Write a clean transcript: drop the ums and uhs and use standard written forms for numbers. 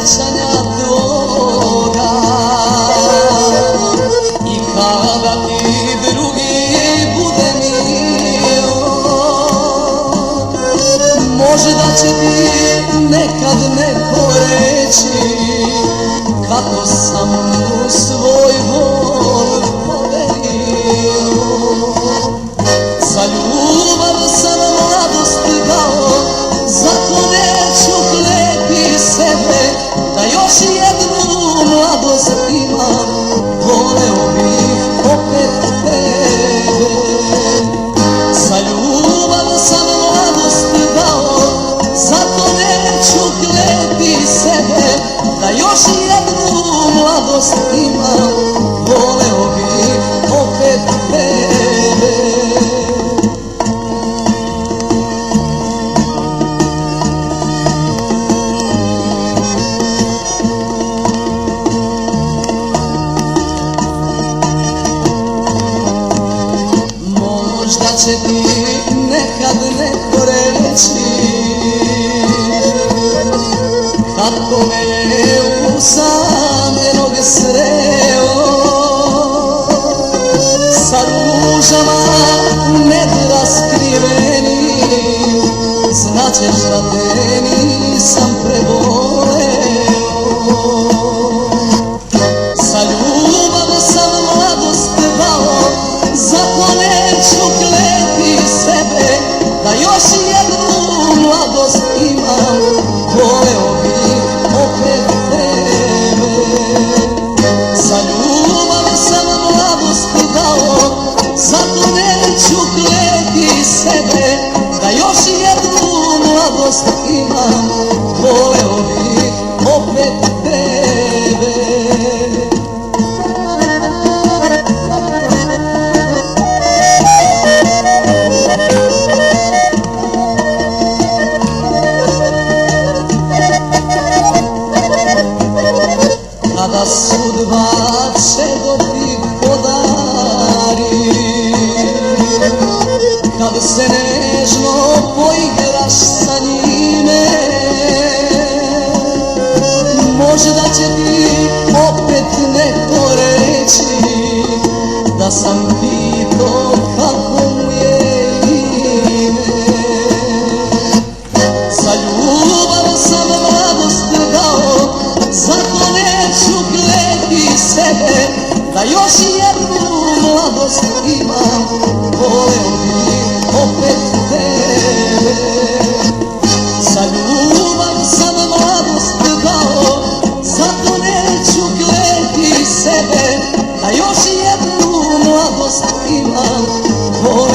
sećanja tvoga. I kada ti drugi bude milo, možda će ti nekad neko reći kako sam u svoj vol poverio. Za ljubav sam mladost dao, zato neću kleti sebe, da još jednu mladost imam, voleo bih opet tebe. Za ljubav sam mladost dao, zato neću kleti sebe, da još jednu mladost imam, voleo bih opet tebe. Možda će ti nekad neko reći kako me je usamljenog sreo, sa ružama nedraskrivenim, znaćeš da te nisam preboleo. Za ljubav sam mladost dao, zato neću kleti sebe, da još jednu mladost imam, voleo bih opet tebe. Za ljubav sam mladost dao, zato neću kleti sebe, da još jednu mladost imam, voleo bih opet tebe. Kada sudba čedo podari, kad se nežno poigraš sa njime, možda će ti opet neko reći da sam pitao kako mu je ime. Za ljubav sam mladost dao, zato neću kleti sebe, da još jednu mladost imam, voleo bih opet tebe. Za ljubav sam mladost dao, zato neću kleti sebe, da još jednu mladost imam, voleo